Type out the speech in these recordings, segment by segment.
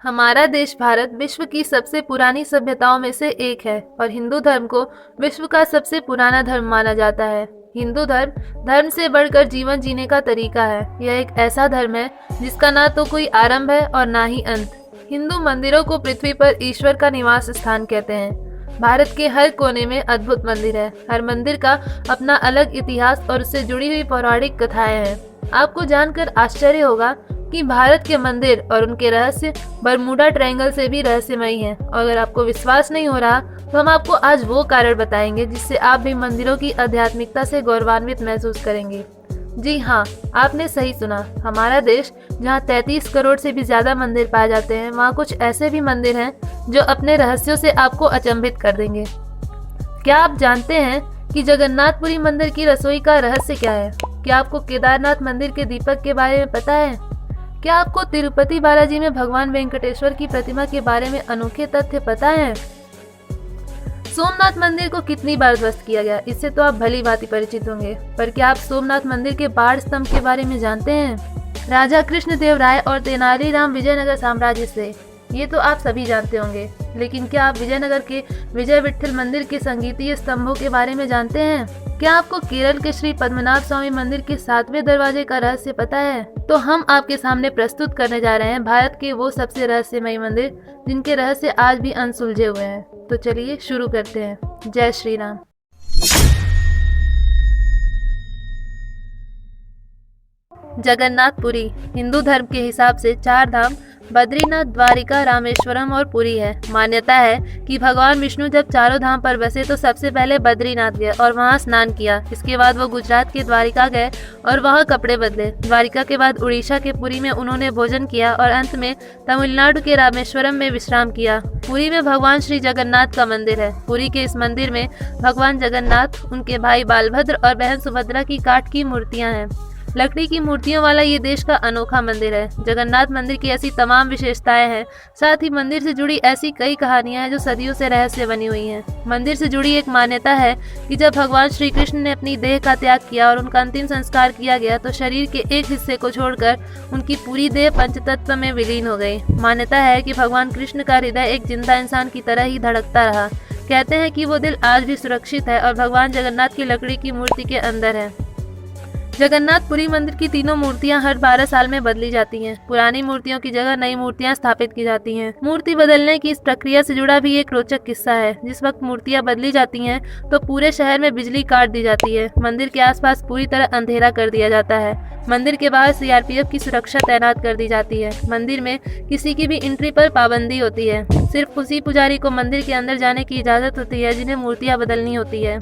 हमारा देश भारत विश्व की सबसे पुरानी सभ्यताओं में से एक है और हिंदू धर्म को विश्व का सबसे पुराना धर्म माना जाता है। हिंदू धर्म धर्म से बढ़कर जीवन जीने का तरीका है। यह एक ऐसा धर्म है जिसका ना तो कोई आरंभ है और ना ही अंत। हिंदू मंदिरों को पृथ्वी पर ईश्वर का निवास स्थान कहते हैं। भारत के हर कोने में अद्भुत मंदिर है। हर मंदिर का अपना अलग इतिहास और उससे जुड़ी हुई पौराणिक कथाएं हैं। आपको जानकर आश्चर्य होगा कि भारत के मंदिर और उनके रहस्य बरमूडा ट्रायंगल से भी रहस्यमयी हैं। और अगर आपको विश्वास नहीं हो रहा तो हम आपको आज वो कारण बताएंगे जिससे आप भी मंदिरों की आध्यात्मिकता से गौरवान्वित महसूस करेंगे। जी हाँ, आपने सही सुना। हमारा देश जहाँ 33 करोड़ से भी ज्यादा मंदिर पाए जाते हैं, वहाँ कुछ ऐसे भी मंदिर हैं जो अपने रहस्यों से आपको अचंभित कर देंगे। क्या आप जानते हैं कि जगन्नाथपुरी मंदिर की रसोई का रहस्य क्या है? क्या आपको केदारनाथ मंदिर के दीपक के बारे में पता है? क्या आपको तिरुपति बालाजी में भगवान वेंकटेश्वर की प्रतिमा के बारे में अनोखे तथ्य पता है? सोमनाथ मंदिर को कितनी बार ध्वस्त किया गया, इससे तो आप भली भांति परिचित होंगे। पर क्या आप सोमनाथ मंदिर के बाढ़ स्तंभ के बारे में जानते हैं? राजा कृष्णदेव राय और तेनालीराम विजयनगर साम्राज्य से, ये तो आप सभी जानते होंगे। लेकिन क्या आप विजयनगर के विजय विट्ठल मंदिर के संगीतीय स्तंभों के बारे में जानते हैं? क्या आपको केरल के श्री पद्मनाभ स्वामी मंदिर के 7वें दरवाजे का रहस्य पता है? तो हम आपके सामने प्रस्तुत करने जा रहे हैं भारत के वो सबसे रहस्यमयी मंदिर जिनके रहस्य आज भी अनसुलझे हुए हैं। तो चलिए शुरू करते हैं। जय श्री राम। जगन्नाथपुरी हिंदू धर्म के हिसाब से 4 धाम बद्रीनाथ, द्वारिका, रामेश्वरम और पुरी है। मान्यता है कि भगवान विष्णु जब चारों धाम पर बसे तो सबसे पहले बद्रीनाथ गए और वहां स्नान किया। इसके बाद वो गुजरात के द्वारिका गए और वहां कपड़े बदले। द्वारिका के बाद उड़ीसा के पुरी में उन्होंने भोजन किया और अंत में तमिलनाडु के रामेश्वरम में विश्राम किया। पुरी में भगवान श्री जगन्नाथ का मंदिर है। पुरी के इस मंदिर में भगवान जगन्नाथ, उनके भाई बालभद्र और बहन सुभद्रा की काठ की मूर्तियाँ हैं। लकड़ी की मूर्तियों वाला ये देश का अनोखा मंदिर है। जगन्नाथ मंदिर की ऐसी तमाम विशेषताएं हैं। साथ ही मंदिर से जुड़ी ऐसी कई कहानियां हैं जो सदियों से रहस्य बनी हुई हैं। मंदिर से जुड़ी एक मान्यता है कि जब भगवान श्री कृष्ण ने अपनी देह का त्याग किया और उनका अंतिम संस्कार किया गया तो शरीर के एक हिस्से को छोड़कर उनकी पूरी देह पंचतत्व में विलीन हो गई। मान्यता है कि भगवान कृष्ण का हृदय एक जिंदा इंसान की तरह ही धड़कता रहा। कहते हैं कि वो दिल आज भी सुरक्षित है और भगवान जगन्नाथ की लकड़ी की मूर्ति के अंदर है। जगन्नाथपुरी मंदिर की तीनों मूर्तियां हर 12 साल में बदली जाती हैं। पुरानी मूर्तियों की जगह नई मूर्तियां स्थापित की जाती हैं। मूर्ति बदलने की इस प्रक्रिया से जुड़ा भी एक रोचक किस्सा है। जिस वक्त मूर्तियां बदली जाती हैं तो पूरे शहर में बिजली काट दी जाती है। मंदिर के आसपास पूरी तरह अंधेरा कर दिया जाता है। मंदिर के बाहर सीआरपीएफ की सुरक्षा तैनात कर दी जाती है। मंदिर में किसी की भी एंट्री पर पाबंदी होती है। सिर्फ उसी पुजारी को मंदिर के अंदर जाने की इजाजत होती है जिन्हें मूर्तियां बदलनी होती है।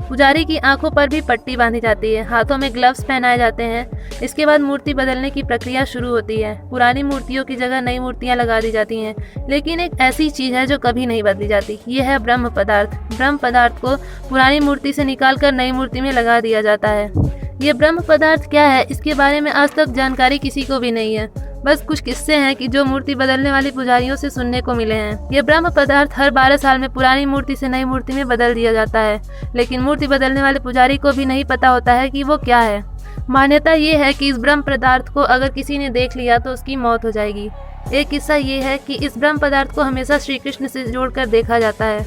पुजारी की आंखों पर भी पट्टी बांधी जाती है। हाथों में ग्लव्स पहनाए जाते हैं। इसके बाद मूर्ति बदलने की प्रक्रिया शुरू होती है। पुरानी मूर्तियों की जगह नई मूर्तियां लगा दी जाती हैं। लेकिन एक ऐसी चीज है जो कभी नहीं बदली जाती। ये है ब्रह्म पदार्थ। ब्रह्म पदार्थ को पुरानी मूर्ति से निकालकर नई मूर्ति में लगा दिया जाता है। ये ब्रह्म पदार्थ क्या है, इसके बारे में आज तक जानकारी किसी को भी नहीं है। बस कुछ किस्से हैं कि जो मूर्ति बदलने वाले पुजारियों से सुनने को मिले हैं। ये ब्रह्म पदार्थ हर 12 साल में पुरानी मूर्ति से नई मूर्ति में बदल दिया जाता है। लेकिन मूर्ति बदलने वाले पुजारी को भी नहीं पता होता है कि वो क्या है। मान्यता ये है कि इस ब्रह्म पदार्थ को अगर किसी ने देख लिया तो उसकी मौत हो जाएगी। एक किस्सा ये है कि इस ब्रह्म पदार्थ को हमेशा श्री कृष्ण से जोड़कर देखा जाता है।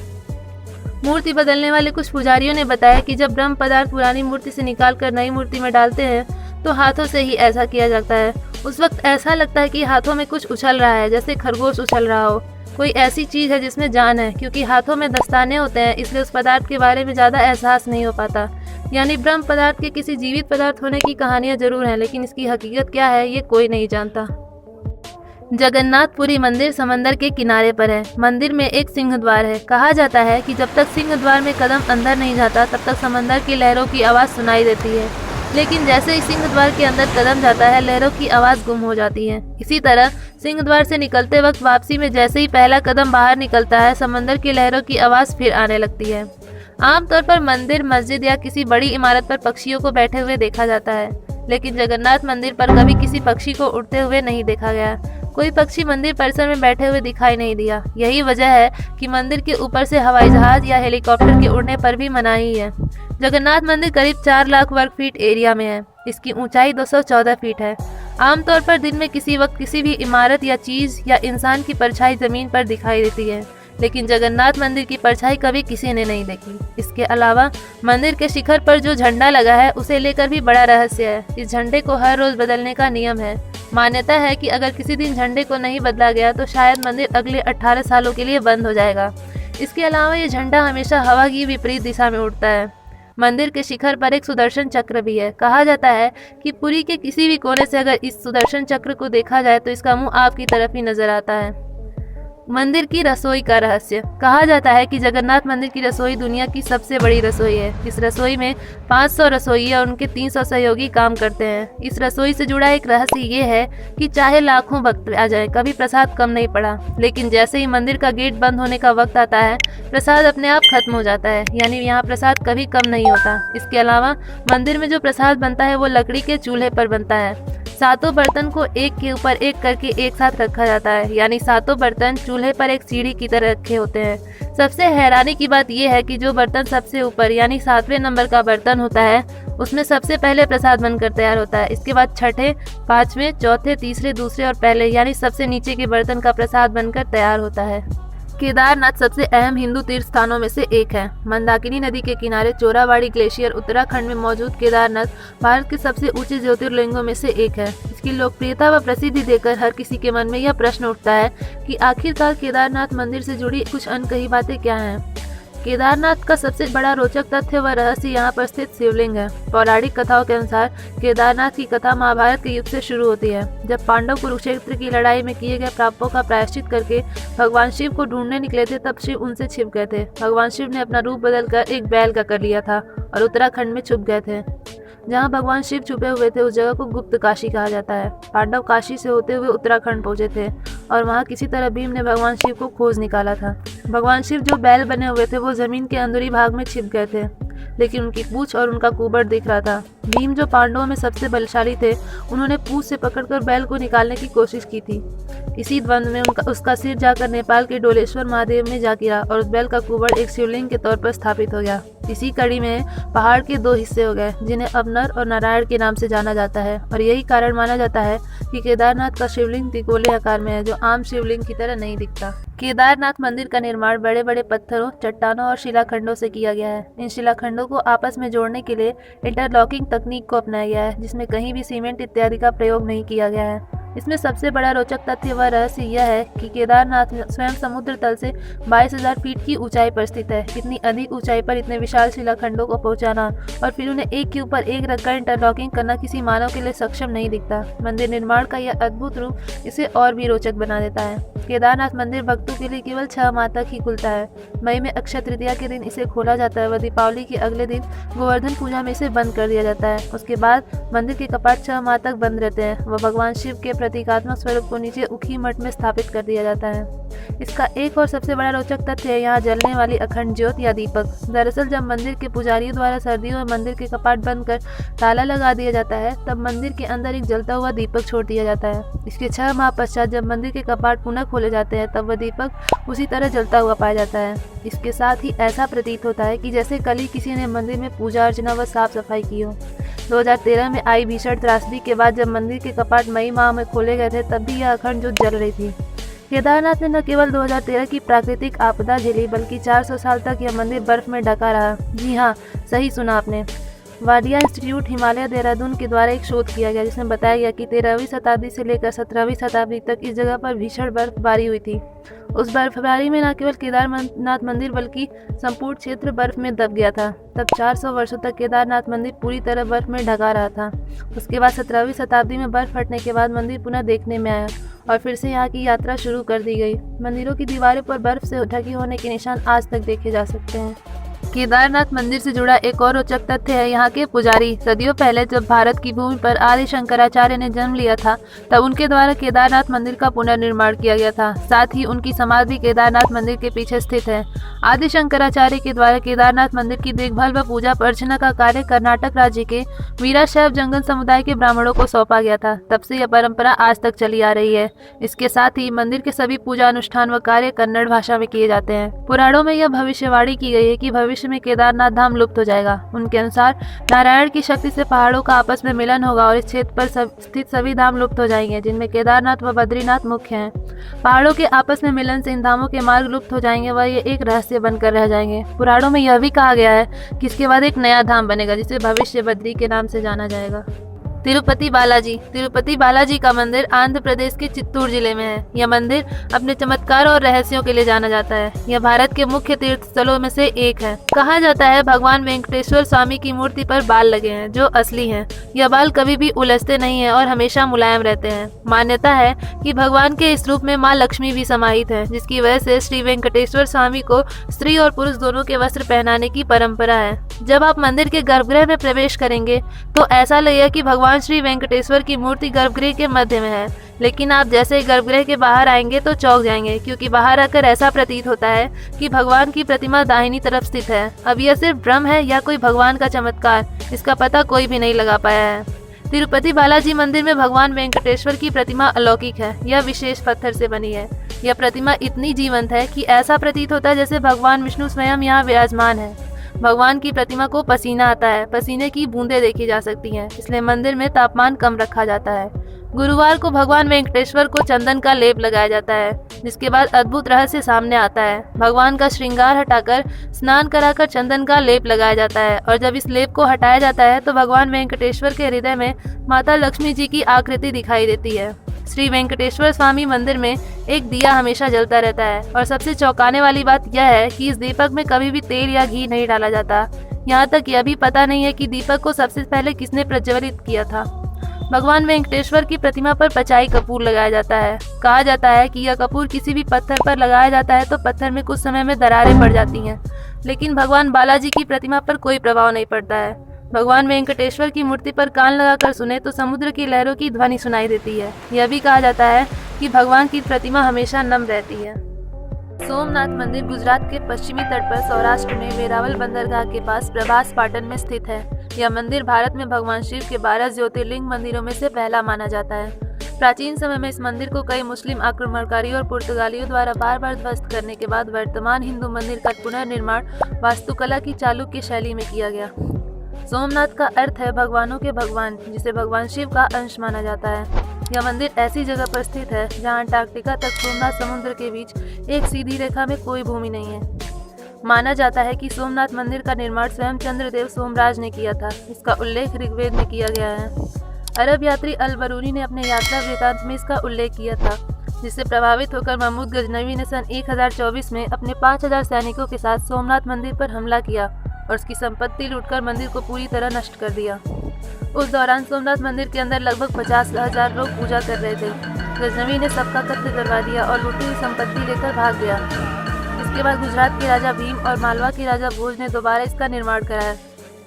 मूर्ति बदलने वाले कुछ पुजारियों ने बताया कि जब ब्रह्म पदार्थ पुरानी मूर्ति से निकालकर नई मूर्ति में डालते हैं तो हाथों से ही ऐसा किया जाता है। उस वक्त ऐसा लगता है कि हाथों में कुछ उछल रहा है, जैसे खरगोश उछल रहा हो। कोई ऐसी चीज है जिसमें जान है। क्योंकि हाथों में दस्ताने होते हैं इसलिए उस पदार्थ के बारे में ज्यादा एहसास नहीं हो पाता। यानी ब्रह्म पदार्थ के किसी जीवित पदार्थ होने की कहानियां जरूर हैं, लेकिन इसकी हकीकत क्या है ये कोई नहीं जानता। जगन्नाथपुरी मंदिर समंदर के किनारे पर है। मंदिर में एक सिंह द्वार है। कहा जाता है कि जब तक सिंह द्वार में कदम अंदर नहीं जाता तब तक समंदर की लहरों की आवाज़ सुनाई देती है। लेकिन जैसे ही सिंह द्वार के अंदर कदम जाता है लहरों की आवाज़ गुम हो जाती है। इसी तरह सिंह द्वार से निकलते वक्त वापसी में जैसे ही पहला कदम बाहर निकलता है समंदर की लहरों की आवाज़ फिर आने लगती है। आमतौर पर मंदिर, मस्जिद या किसी बड़ी इमारत पर पक्षियों को बैठे हुए देखा जाता है। लेकिन जगन्नाथ मंदिर पर कभी किसी पक्षी को उड़ते हुए नहीं देखा गया। कोई पक्षी मंदिर परिसर में बैठे हुए दिखाई नहीं दिया। यही वजह है कि मंदिर के ऊपर से हवाई जहाज या हेलीकॉप्टर के उड़ने पर भी मनाही है। जगन्नाथ मंदिर करीब 4 लाख वर्ग फीट एरिया में है। इसकी ऊंचाई 214 फीट है। आमतौर पर दिन में किसी वक्त किसी भी इमारत या चीज या इंसान की परछाई जमीन पर दिखाई देती है, लेकिन जगन्नाथ मंदिर की परछाई कभी किसी ने नहीं देखी। इसके अलावा मंदिर के शिखर पर जो झंडा लगा है उसे लेकर भी बड़ा रहस्य है। इस झंडे को हर रोज बदलने का नियम है। मान्यता है कि अगर किसी दिन झंडे को नहीं बदला गया तो शायद मंदिर अगले 18 सालों के लिए बंद हो जाएगा। इसके अलावा ये झंडा हमेशा हवा की विपरीत दिशा में उड़ता है। मंदिर के शिखर पर एक सुदर्शन चक्र भी है। कहा जाता है कि पुरी के किसी भी कोने से अगर इस सुदर्शन चक्र को देखा जाए तो इसका मुंह आपकी तरफ ही नजर आता है। मंदिर की रसोई का रहस्य। कहा जाता है कि जगन्नाथ मंदिर की रसोई दुनिया की सबसे बड़ी रसोई है। इस रसोई में 500 रसोई और उनके 300 सहयोगी काम करते हैं। इस रसोई से जुड़ा एक रहस्य ये है कि चाहे लाखों भक्त आ जाए, कभी प्रसाद कम नहीं पड़ा। लेकिन जैसे ही मंदिर का गेट बंद होने का वक्त आता है, प्रसाद अपने आप खत्म हो जाता है, यानी यहाँ प्रसाद कभी कम नहीं होता। इसके अलावा मंदिर में जो प्रसाद बनता है वो लकड़ी के चूल्हे पर बनता है। सातों बर्तन को एक के ऊपर एक करके एक साथ रखा जाता है, यानी सातों बर्तन चूल्हे पर एक सीढ़ी की तरह रखे होते हैं। सबसे हैरानी की बात यह है कि जो बर्तन सबसे ऊपर यानी 7वें नंबर का बर्तन होता है उसमें सबसे पहले प्रसाद बनकर तैयार होता है। इसके बाद छठे, 5वें, चौथे, तीसरे, दूसरे और पहले यानी सबसे नीचे के बर्तन का प्रसाद बनकर तैयार होता है। केदारनाथ सबसे अहम हिंदू तीर्थ स्थानों में से एक है। मंदाकिनी नदी के किनारे चोराबाड़ी ग्लेशियर उत्तराखंड में मौजूद केदारनाथ भारत के सबसे ऊंचे ज्योतिर्लिंगों में से एक है। इसकी लोकप्रियता व प्रसिद्धि देखकर हर किसी के मन में यह प्रश्न उठता है कि आखिरकार केदारनाथ मंदिर से जुड़ी कुछ अनकही बातें क्या हैं। केदारनाथ का सबसे बड़ा रोचक तथ्य व रहस्य यहाँ पर स्थित शिवलिंग है। पौराणिक कथाओं के अनुसार केदारनाथ की कथा महाभारत के युग से शुरू होती है, जब पांडव कुरुक्षेत्र की लड़ाई में किए गए पापों का प्रायश्चित करके भगवान शिव को ढूंढने निकले थे, तब शिव उनसे छिप गए थे। भगवान शिव ने अपना रूप बदलकर एक बैल का कर लिया था और उत्तराखंड में छुप गए थे। जहाँ भगवान शिव छुपे हुए थे उस जगह को गुप्त काशी कहा जाता है। पांडव काशी से होते हुए उत्तराखंड पहुंचे थे और वहाँ किसी तरह भीम ने भगवान शिव को खोज निकाला था। भगवान शिव जो बैल बने हुए थे वो जमीन के अंदरूनी भाग में छिप गए थे, लेकिन उनकी पूंछ और उनका कुबड़ दिख रहा था। भीम जो पांडवों में सबसे बलशाली थे, उन्होंने पूंछ से पकड़कर बैल को निकालने की कोशिश की थी। इसी द्वंद्व में उसका सिर जाकर नेपाल के डोलेश्वर महादेव में जा गिरा और उस बैल का कुबड़ एक शिवलिंग के तौर पर स्थापित हो गया। इसी कड़ी में पहाड़ के 2 हिस्से हो गए, जिन्हें अब नर और नारायण के नाम से जाना जाता है, और यही कारण माना जाता है कि केदारनाथ का शिवलिंग त्रिकोणीय आकार में है, जो आम शिवलिंग की तरह नहीं दिखता। केदारनाथ मंदिर का निर्माण बड़े बड़े पत्थरों, चट्टानों और शिलाखंडों से किया गया है। इन शिलाखंडों को आपस में जोड़ने के लिए इंटरलॉकिंग तकनीक को अपनाया गया है, जिसमें कहीं भी सीमेंट इत्यादि का प्रयोग नहीं किया गया है। इसमें सबसे बड़ा रोचक तथ्य व रहस्य यह है कि केदारनाथ स्वयं समुद्र तल से 22,000 फीट की ऊंचाई पर स्थित है। इतनी अधिक ऊंचाई पर इतने विशाल शिलाखंडों को पहुंचाना और फिर उन्हें एक के ऊपर एक रखकर इंटरलॉकिंग करना किसी मानव के लिए सक्षम नहीं दिखता। मंदिर निर्माण का यह अद्भुत रूप इसे और भी रोचक बना देता है। केदारनाथ मंदिर भक्तों के लिए केवल 6 माह तक ही खुलता है। मई में अक्षय तृतीया के दिन इसे खोला जाता है व दीपावली के अगले दिन गोवर्धन पूजा में इसे बंद कर दिया जाता है। उसके बाद मंदिर के कपाट 6 माह तक बंद रहते हैं व भगवान शिव के प्रतीकात्मक स्वरूप को नीचे उखी मठ में स्थापित कर दिया जाता है। इसका एक और सबसे बड़ा रोचक तथ्य है यहाँ जलने वाली अखंड ज्योत या दीपक। दरअसल जब मंदिर के पुजारियों द्वारा सर्दियों में मंदिर के कपाट बंद कर ताला लगा दिया जाता है, तब मंदिर के अंदर एक जलता हुआ दीपक छोड़ दिया जाता है। इसके 6 माह पश्चात जब मंदिर के कपाट पुनः खोले जाते हैं, तब वह दीपक उसी तरह जलता हुआ पाया जाता है। इसके साथ ही ऐसा प्रतीत होता है कि जैसे कल ही किसी ने मंदिर में पूजा अर्चना व साफ सफाई की हो। 2013 में आई भीषण त्रासदी के बाद जब मंदिर के कपाट मई माह में खोले गए थे, तब भी यह अखंड ज्योत जल रही थी। केदारनाथ ने न केवल 2013 की प्राकृतिक आपदा झेली, बल्कि 400 साल तक यह मंदिर बर्फ में ढका रहा। जी हाँ, सही सुना आपने। वाडिया इंस्टीट्यूट हिमालय देहरादून के द्वारा एक शोध किया गया, जिसमें बताया गया कि 13वीं शताब्दी से लेकर 17वीं शताब्दी तक इस जगह पर भीषण बर्फबारी हुई थी। उस बर्फबारी में न केवल केदारनाथ मंदिर बल्कि संपूर्ण क्षेत्र बर्फ में दब गया था। तब 400 वर्षों तक केदारनाथ मंदिर पूरी तरह बर्फ में ढका रहा था। उसके बाद 17वीं शताब्दी में बर्फ हटने के बाद मंदिर पुनः देखने में आया और फिर से यहाँ की यात्रा शुरू कर दी गई। मंदिरों की दीवारों पर बर्फ से ढके होने के निशान आज तक देखे जा सकते हैं। केदारनाथ मंदिर से जुड़ा एक और रोचक तथ्य है यहाँ के पुजारी। सदियों पहले जब भारत की भूमि पर आदि शंकराचार्य ने जन्म लिया था, तब उनके द्वारा केदारनाथ मंदिर का पुनर्निर्माण किया गया था। साथ ही उनकी समाधि भी केदारनाथ मंदिर के पीछे स्थित है। आदि शंकराचार्य के द्वारा केदारनाथ मंदिर की देखभाल व पूजा अर्चना का कार्य कर्नाटक राज्य के वीराशैव जंगल समुदाय के ब्राह्मणों को सौंपा गया था। तब से यह परंपरा आज तक चली आ रही है। इसके साथ ही मंदिर के सभी पूजा अनुष्ठान व कार्य कन्नड़ भाषा में किए जाते हैं। पुराणों में यह भविष्यवाणी की गई है कि भविष्य भविष्य में केदारनाथ धाम लुप्त हो जाएगा। उनके अनुसार नारायण की शक्ति से पहाड़ों का आपस में मिलन होगा और इस क्षेत्र पर स्थित सभी धाम लुप्त हो जाएंगे, जिनमें केदारनाथ व बद्रीनाथ मुख्य हैं। पहाड़ों के आपस में मिलन से इन धामों के मार्ग लुप्त हो जाएंगे व ये एक रहस्य बनकर रह जाएंगे। पुराणों में यह भी कहा गया है कि इसके बाद एक नया धाम बनेगा जिसे भविष्य बद्री के नाम से जाना जाएगा। तिरुपति बालाजी का मंदिर आंध्र प्रदेश के चित्तूर जिले में है। यह मंदिर अपने चमत्कार और रहस्यों के लिए जाना जाता है। यह भारत के मुख्य तीर्थ स्थलों में से एक है। कहा जाता है भगवान वेंकटेश्वर स्वामी की मूर्ति पर बाल लगे हैं जो असली हैं। यह बाल कभी भी उलझते नहीं है और हमेशा मुलायम रहते हैं। मान्यता है कि भगवान के इस रूप में माँ लक्ष्मी भी समाहित है, जिसकी वजह से श्री वेंकटेश्वर स्वामी को स्त्री और पुरुष दोनों के वस्त्र पहनाने की परंपरा है। जब आप मंदिर के गर्भगृह में प्रवेश करेंगे तो ऐसा लगेगा कि भगवान श्री वेंकटेश्वर की मूर्ति गर्भगृह के मध्य में है, लेकिन आप जैसे ही गर्भगृह के बाहर आएंगे तो चौंक जाएंगे, क्योंकि बाहर आकर ऐसा प्रतीत होता है कि भगवान की प्रतिमा दाहिनी तरफ स्थित है। अब यह सिर्फ भ्रम है या कोई भगवान का चमत्कार, इसका पता कोई भी नहीं लगा पाया है। तिरुपति बालाजी मंदिर में भगवान वेंकटेश्वर की प्रतिमा अलौकिक है। यह विशेष पत्थर से बनी है। यह प्रतिमा इतनी जीवंत है कि ऐसा प्रतीत होता है जैसे भगवान विष्णु स्वयं यहाँ विराजमान है। भगवान की प्रतिमा को पसीना आता है, पसीने की बूंदें देखी जा सकती हैं, इसलिए मंदिर में तापमान कम रखा जाता है। गुरुवार को भगवान वेंकटेश्वर को चंदन का लेप लगाया जाता है, जिसके बाद अद्भुत रहस्य सामने आता है। भगवान का श्रृंगार हटाकर स्नान कराकर चंदन का लेप लगाया जाता है और जब इस लेप को हटाया जाता है तो भगवान वेंकटेश्वर के हृदय में माता लक्ष्मी जी की आकृति दिखाई देती है। श्री वेंकटेश्वर स्वामी मंदिर में एक दिया हमेशा जलता रहता है और सबसे चौंकाने वाली बात यह है कि इस दीपक में कभी भी तेल या घी नहीं डाला जाता। यहाँ तक यह भी पता नहीं है कि दीपक को सबसे पहले किसने प्रज्वलित किया था। भगवान वेंकटेश्वर की प्रतिमा पर पचाई कपूर लगाया जाता है। कहा जाता है कि यह कपूर किसी भी पत्थर पर लगाया जाता है तो पत्थर में कुछ समय में दरारें पड़ जाती हैं, लेकिन भगवान बालाजी की प्रतिमा पर कोई प्रभाव नहीं पड़ता है। भगवान वेंकटेश्वर की मूर्ति पर कान लगाकर सुने तो समुद्र की लहरों की ध्वनि सुनाई देती है। यह भी कहा जाता है कि भगवान की प्रतिमा हमेशा नम रहती है। सोमनाथ मंदिर गुजरात के पश्चिमी तट पर सौराष्ट्र में वेरावल बंदरगाह के पास प्रभास पाटन में स्थित है। यह मंदिर भारत में भगवान शिव के 12 ज्योतिर्लिंग मंदिरों में से पहला माना जाता है। प्राचीन समय में इस मंदिर को कई मुस्लिम आक्रमणकारियों और पुर्तगालियों द्वारा बार बार ध्वस्त करने के बाद वर्तमान हिंदू मंदिर का पुनर्निर्माण वास्तुकला की चालुक्य शैली में किया गया। सोमनाथ का अर्थ है भगवानों के भगवान, जिसे भगवान शिव का अंश माना जाता है। यह मंदिर ऐसी जगह पर स्थित है जहां अंटार्कटिका तक सोमनाथ समुद्र के बीच एक सीधी रेखा में कोई भूमि नहीं है। माना जाता है कि सोमनाथ मंदिर का निर्माण स्वयं चंद्रदेव सोमराज ने किया था। इसका उल्लेख ऋग्वेद में किया गया है। अरब यात्री अल बरूनी ने अपने यात्रा वृतांत में इसका उल्लेख किया था, जिससे प्रभावित होकर महमूद गजनवी ने सन 1024 में अपने 5000 सैनिकों के साथ सोमनाथ मंदिर पर हमला किया और उसकी संपत्ति लूटकर मंदिर को पूरी तरह नष्ट कर दिया। उस दौरान सोमनाथ मंदिर के अंदर लगभग 50,000 लोग पूजा कर रहे थे। गजनवी ने सबका कत्ल करवा दिया और लूटी हुई संपत्ति लेकर भाग गया। इसके बाद गुजरात के राजा भीम और मालवा के राजा भोज ने दोबारा इसका निर्माण कराया।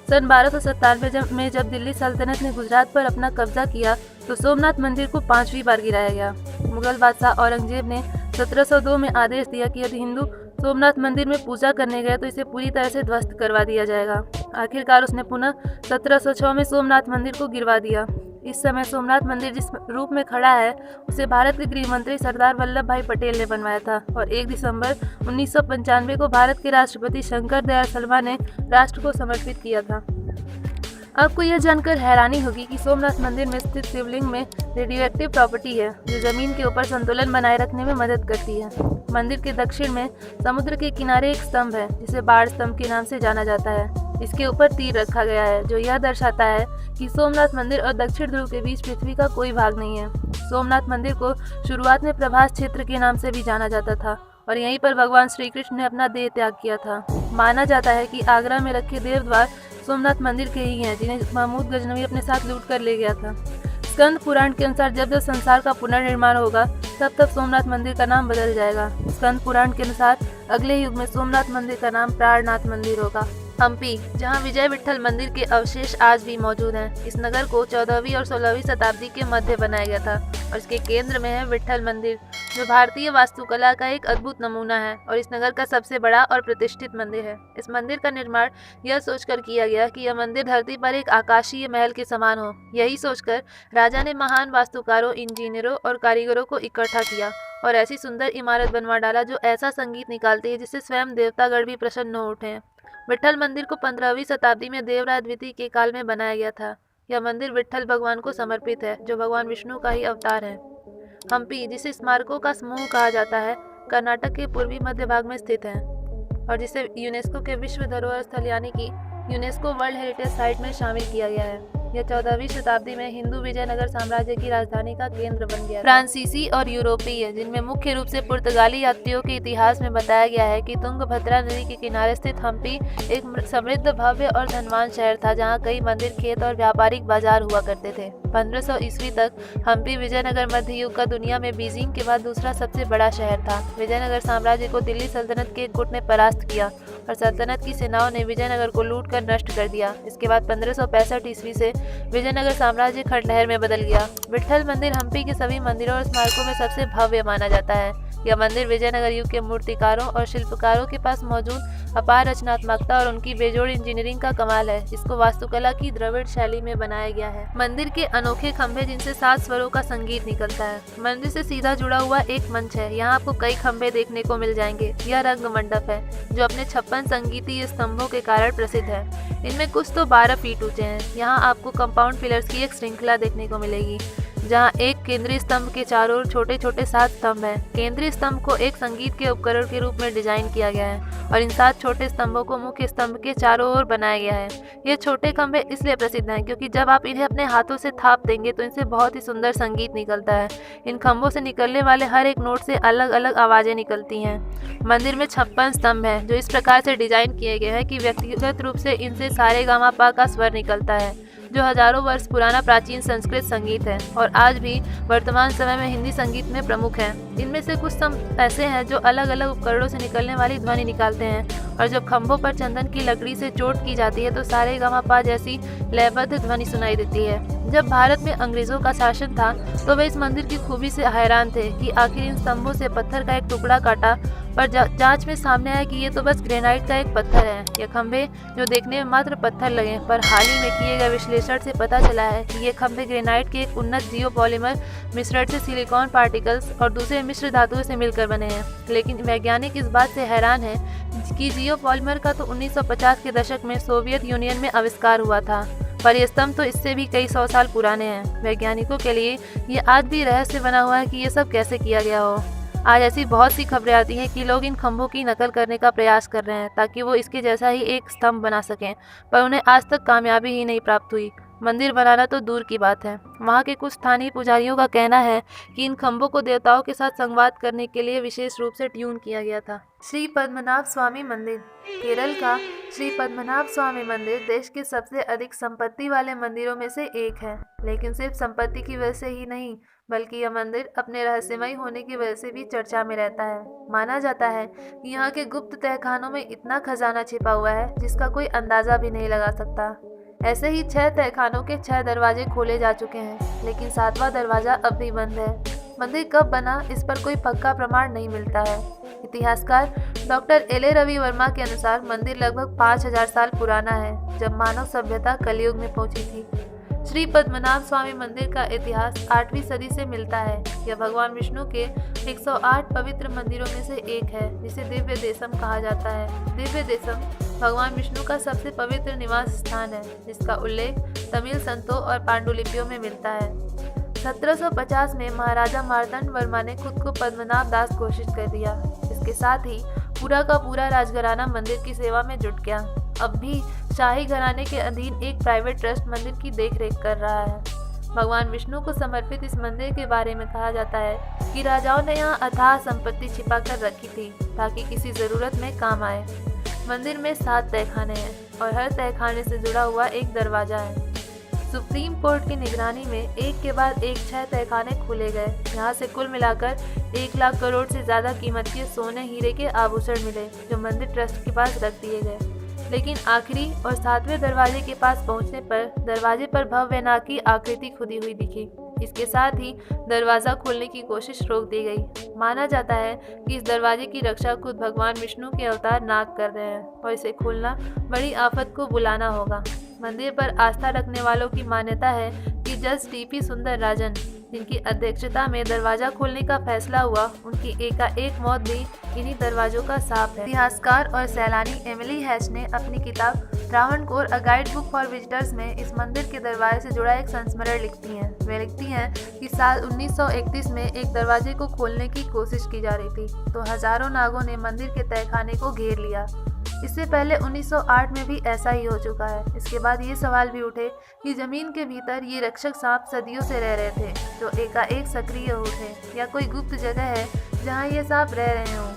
सन 1297 में जब दिल्ली सल्तनत ने गुजरात पर अपना कब्जा किया तो सोमनाथ मंदिर को 5वीं बार गिराया गया। मुगल बादशाह औरंगजेब ने 1702 में आदेश दिया कि यदि हिंदू सोमनाथ मंदिर में पूजा करने गए तो इसे पूरी तरह से ध्वस्त करवा दिया जाएगा। आखिरकार उसने पुनः 1706 में सोमनाथ मंदिर को गिरवा दिया। इस समय सोमनाथ मंदिर जिस रूप में खड़ा है उसे भारत के गृह मंत्री सरदार वल्लभ भाई पटेल ने बनवाया था और 1 दिसंबर 1995 को भारत के राष्ट्रपति शंकर दयाल शर्मा ने राष्ट्र को समर्पित किया था। आपको यह जानकर हैरानी होगी कि सोमनाथ मंदिर में स्थित शिवलिंग में रेडियोएक्टिव प्रॉपर्टी है जो जमीन के ऊपर संतुलन बनाए रखने में मदद करती है। मंदिर के दक्षिण में समुद्र के किनारे एक स्तंभ है जिसे बाढ़ स्तंभ के नाम से जाना जाता है। इसके ऊपर तीर रखा गया है जो यह दर्शाता है कि सोमनाथ मंदिर और दक्षिण ध्रुव के बीच पृथ्वी का कोई भाग नहीं है। सोमनाथ मंदिर को शुरुआत में प्रभास क्षेत्र के नाम से भी जाना जाता था और यहीं पर भगवान श्री कृष्ण ने अपना देह त्याग किया था। माना जाता है कि आगरा में रखे देव द्वार सोमनाथ मंदिर के ही हैं जिन्हें महमूद गजनवी अपने साथ लूट कर ले गया था। स्कंद पुराण के अनुसार जब जब संसार का पुनर्निर्माण होगा तब तब सोमनाथ मंदिर का नाम बदल जाएगा। स्कंद पुराण के अनुसार अगले युग में सोमनाथ मंदिर का नाम प्राणनाथ मंदिर होगा। हम्पी, जहां विजय विट्ठल मंदिर के अवशेष आज भी मौजूद हैं। इस नगर को 14वीं और 16वीं शताब्दी के मध्य बनाया गया था और इसके केंद्र में है विट्ठल मंदिर जो भारतीय वास्तुकला का एक अद्भुत नमूना है और इस नगर का सबसे बड़ा और प्रतिष्ठित मंदिर है। इस मंदिर का निर्माण यह सोचकर किया गया कि यह मंदिर धरती पर एक आकाशीय महल के समान हो। यही सोचकर राजा ने महान वास्तुकारों, इंजीनियरों और कारीगरों को इकट्ठा किया और ऐसी सुंदर इमारत बनवा डाला जो ऐसा संगीत निकालती है जिससे स्वयं देवतागण भी प्रसन्न हो उठे। विट्ठल मंदिर को 15वीं शताब्दी में देवराय द्वितीय के काल में बनाया गया था। यह मंदिर विट्ठल भगवान को समर्पित है, जो भगवान विष्णु का ही अवतार है। हम्पी, जिसे स्मारकों का समूह कहा जाता है, कर्नाटक के पूर्वी मध्य भाग में स्थित है और जिसे यूनेस्को के विश्व धरोहर स्थल यानी कि यूनेस्को वर्ल्ड हेरिटेज साइट में शामिल किया गया है। यह 14वीं शताब्दी में हिंदू विजयनगर साम्राज्य की राजधानी का केंद्र बन गया। फ्रांसीसी और यूरोपीय, जिनमें मुख्य रूप से पुर्तगाली यात्रियों के इतिहास में बताया गया है कि तुंगभद्रा नदी के किनारे स्थित हम्पी एक समृद्ध, भव्य और धनवान शहर था, जहां कई मंदिर, खेत और व्यापारिक बाजार हुआ करते थे। 1500 ईस्वी तक हम्पी विजयनगर मध्य युग का दुनिया में बीजिंग के बाद दूसरा सबसे बड़ा शहर था। विजयनगर साम्राज्य को दिल्ली सल्तनत के एक गुट ने परास्त किया और सल्तनत की सेनाओं ने विजयनगर को लूट कर नष्ट कर दिया। इसके बाद 1565 ईस्वी से विजयनगर साम्राज्य खंडहर में बदल गया। विट्ठल मंदिर हम्पी के सभी मंदिरों और स्मारकों में सबसे भव्य माना जाता है। यह मंदिर विजयनगर युग के मूर्तिकारों और शिल्पकारों के पास मौजूद अपार रचनात्मकता और उनकी बेजोड़ इंजीनियरिंग का कमाल है, जिसको वास्तुकला की द्रविड़ शैली में बनाया गया है। मंदिर के अनोखे खंभे, जिनसे 7 स्वरों का संगीत निकलता है। मंदिर से सीधा जुड़ा हुआ एक मंच है, यहाँ आपको कई खंभे देखने को मिल जाएंगे। यह रंग मंडप है, जो अपने 56 संगीतीय स्तंभों के कारण प्रसिद्ध है। इनमें कुछ तो 12 फीट ऊंचे हैं। यहाँ आपको कंपाउंड पिलर्स की एक श्रृंखला देखने को मिलेगी, जहाँ एक केंद्रीय स्तंभ के चारों ओर छोटे छोटे 7 स्तंभ हैं। केंद्रीय स्तंभ को एक संगीत के उपकरण के रूप में डिजाइन किया गया है और इन 7 छोटे स्तंभों को मुख्य स्तंभ के चारों ओर बनाया गया है। ये छोटे खंभे इसलिए प्रसिद्ध हैं क्योंकि जब आप इन्हें अपने हाथों से थाप देंगे तो इनसे बहुत ही सुंदर संगीत निकलता है। इन खंभों से निकलने वाले हर एक नोट से अलग अलग आवाजें निकलती हैं। मंदिर में 56 स्तंभ हैं, जो इस प्रकार से डिजाइन किए गए हैं कि व्यक्तिगत रूप से इनसे सारे गामा पा का स्वर निकलता है, जो हजारों वर्ष पुराना प्राचीन संस्कृत संगीत है और आज भी वर्तमान समय में हिंदी संगीत में प्रमुख है। इनमें से कुछ स्तंभ ऐसे हैं जो अलग अलग उपकरणों से निकलने वाली ध्वनि निकालते हैं और जब खंभों पर चंदन की लकड़ी से चोट की जाती है तो सारे गामा पा जैसी लयबद्ध ध्वनि सुनाई देती है। जब भारत में अंग्रेजों का शासन था तो वे इस मंदिर की खूबी से हैरान थे कि आखिर इन स्तंभों से पत्थर का एक टुकड़ा काटा, पर जांच में सामने आया कि ये तो बस ग्रेनाइट का एक पत्थर है। ये खंभे जो देखने में मात्र पत्थर लगे, पर हाल ही में किए गए विश्लेषण से पता चला है कि ये खंभे ग्रेनाइट के एक उन्नत जियोपॉलीमर मिश्रण से सिलिकॉन पार्टिकल्स और दूसरे मिश्र धातुओं से मिलकर बने हैं। लेकिन वैज्ञानिक इस बात से हैरान है कि जियोपॉलीमर का तो 1950 के दशक में सोवियत यूनियन में आविष्कार हुआ था, पर ये स्तंभ तो इससे भी कई 100 साल पुराने हैं। वैज्ञानिकों के लिए ये आज भी रहस्य बना हुआ है कि ये सब कैसे किया गया हो। आज ऐसी बहुत सी खबरें आती हैं कि लोग इन खंभों की नकल करने का प्रयास कर रहे हैं ताकि वो इसके जैसा ही एक स्तंभ बना सकें, पर उन्हें आज तक कामयाबी ही नहीं प्राप्त हुई। मंदिर बनाना तो दूर की बात है, वहाँ के कुछ स्थानीय पुजारियों का कहना है कि इन खंभों को देवताओं के साथ संवाद करने के लिए विशेष रूप से ट्यून किया गया था। श्री पद्मनाभ स्वामी मंदिर। केरल का श्री पद्मनाभ स्वामी मंदिर देश के सबसे अधिक संपत्ति वाले मंदिरों में से एक है, लेकिन सिर्फ संपत्ति की वजह से ही नहीं, बल्कि यह मंदिर अपने रहस्यमय होने की वजह से भी चर्चा में रहता है। माना जाता है कि यहाँ के गुप्त तहखानों में इतना खजाना छिपा हुआ है जिसका कोई अंदाजा भी नहीं लगा सकता। ऐसे ही 6 तहखानों के 6 दरवाजे खोले जा चुके हैं, लेकिन 7वां दरवाजा अब भी बंद है। मंदिर कब बना, इस पर कोई पक्का प्रमाण नहीं मिलता है। इतिहासकार डॉक्टर एल.ए. रवि वर्मा के अनुसार मंदिर लगभग 5000 साल पुराना है, जब मानव सभ्यता कलयुग में पहुंची थी। श्री पद्मनाभ स्वामी मंदिर का इतिहास 8वीं सदी से मिलता है। यह भगवान विष्णु के 108 पवित्र मंदिरों में से एक है, जिसे दिव्य देशम कहा जाता है। दिव्य देशम भगवान विष्णु का सबसे पवित्र निवास स्थान है, जिसका उल्लेख तमिल संतों और पांडुलिपियों में मिलता है। 1750 में महाराजा मार्तंड वर्मा ने खुद को पद्मनाभ दास घोषित कर दिया। इसके साथ ही पूरा का पूरा राजघराना मंदिर की सेवा में जुट गया। अब भी शाही घराने के अधीन एक प्राइवेट ट्रस्ट मंदिर की देखरेख कर रहा है। भगवान विष्णु को समर्पित इस मंदिर के बारे में कहा जाता है कि राजाओं ने यहाँ अथाह संपत्ति छिपा कर रखी थी ताकि किसी जरूरत में काम आए। मंदिर में 7 तहखाने हैं और हर तहखाने से जुड़ा हुआ एक दरवाजा है। सुप्रीम कोर्ट की निगरानी में एक के बाद एक 6 तहखाने खोले गए। यहाँ से कुल मिलाकर 1 लाख करोड़ से ज्यादा कीमत के सोने हीरे के आभूषण मिले, जो मंदिर ट्रस्ट के पास रख दिए गए। लेकिन आखिरी और 7वें दरवाजे के पास पहुंचने पर दरवाजे पर भव्य नाग की आकृति खुदी हुई दिखी। इसके साथ ही दरवाज़ा खोलने की कोशिश रोक दी गई। माना जाता है कि इस दरवाजे की रक्षा खुद भगवान विष्णु के अवतार नाग कर रहे हैं और इसे खोलना बड़ी आफत को बुलाना होगा। मंदिर पर आस्था रखने वालों की मान्यता है कि जज टीपी सुंदरराजन, जिनकी अध्यक्षता में दरवाजा खोलने का फैसला हुआ, उनकी एकाएक मौत भी इन्हीं दरवाजों का साफ है। इतिहासकार और सैलानी एमिली हैच ने अपनी किताब Travancore a guide book for visitors में इस मंदिर के दरवाजे से जुड़ा एक संस्मरण लिखती हैं। वे लिखती हैं कि साल 1931 में एक दरवाजे को खोलने की कोशिश की जा रही थी तो हजारों नागों ने मंदिर के तहखाने को घेर लिया। इससे पहले 1908 में भी ऐसा ही हो चुका है। इसके बाद ये सवाल भी उठे कि जमीन के भीतर ये रक्षक सांप सदियों से रह रहे थे जो एकाएक सक्रिय उठे, या कोई गुप्त जगह है जहाँ ये सांप रह रहे हों।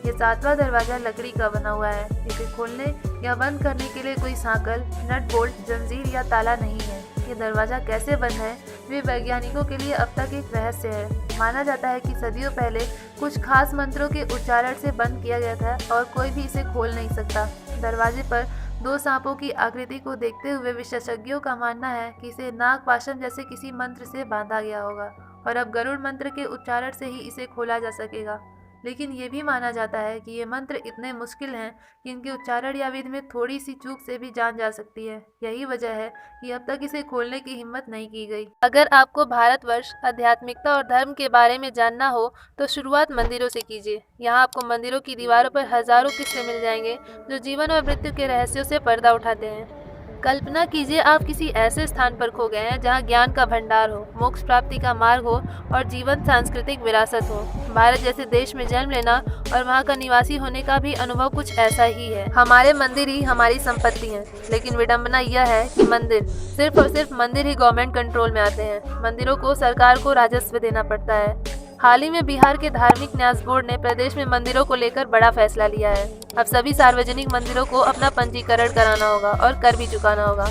ये 7वां दरवाजा लकड़ी का बना हुआ है। इसे खोलने या बंद करने के लिए कोई सांकल, नट बोल्ट, जंजीर या ताला नहीं है। ये दरवाजा कैसे बंद है, वे वैज्ञानिकों के लिए अब तक एक रहस्य है। माना जाता है कि सदियों पहले कुछ खास मंत्रों के उच्चारण से बंद किया गया था और कोई भी इसे खोल नहीं सकता। दरवाजे पर 2 सांपों की आकृति को देखते हुए विशेषज्ञों का मानना है कि इसे नाग पाशम जैसे किसी मंत्र से बांधा गया होगा और अब गरुड़ मंत्र के उच्चारण से ही इसे खोला जा सकेगा। लेकिन ये भी माना जाता है कि ये मंत्र इतने मुश्किल हैं कि इनके उच्चारण या विधि में थोड़ी सी चूक से भी जान जा सकती है। यही वजह है कि अब तक इसे खोलने की हिम्मत नहीं की गई। अगर आपको भारतवर्ष, आध्यात्मिकता और धर्म के बारे में जानना हो तो शुरुआत मंदिरों से कीजिए। यहाँ आपको मंदिरों की दीवारों पर हजारों किस्से मिल जाएंगे जो जीवन और मृत्यु के रहस्यों से पर्दा उठाते हैं। कल्पना कीजिए आप किसी ऐसे स्थान पर खो गए हैं जहाँ ज्ञान का भंडार हो, मोक्ष प्राप्ति का मार्ग हो और जीवन सांस्कृतिक विरासत हो। भारत जैसे देश में जन्म लेना और वहाँ का निवासी होने का भी अनुभव कुछ ऐसा ही है। हमारे मंदिर ही हमारी संपत्ति हैं, लेकिन विडंबना यह है कि मंदिर, सिर्फ और सिर्फ मंदिर ही गवर्नमेंट कंट्रोल में आते हैं। मंदिरों को सरकार को राजस्व देना पड़ता है। हाल ही में बिहार के धार्मिक न्यास बोर्ड ने प्रदेश में मंदिरों को लेकर बड़ा फैसला लिया है। अब सभी सार्वजनिक मंदिरों को अपना पंजीकरण कराना होगा और कर भी चुकाना होगा।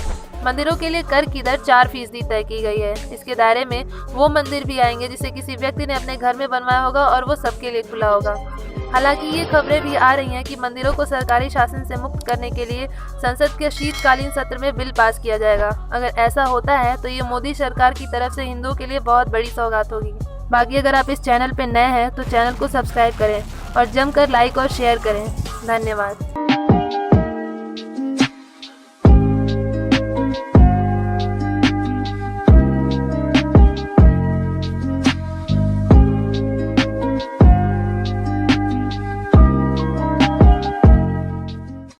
मंदिरों के लिए कर की दर 4% तय की गई है। इसके दायरे में वो मंदिर भी आएंगे जिसे किसी व्यक्ति ने अपने घर में बनवाया होगा और वो सबके लिए खुला होगा। हालांकि ये खबरें भी आ रही हैं कि मंदिरों को सरकारी शासन से मुक्त करने के लिए संसद के शीतकालीन सत्र में बिल पास किया जाएगा। अगर ऐसा होता है तो ये मोदी सरकार की तरफ से हिंदुओं के लिए बहुत बड़ी सौगात होगी। बाकी अगर आप इस चैनल पर नए हैं तो चैनल को सब्सक्राइब करें और जमकर लाइक और शेयर करें। धन्यवाद।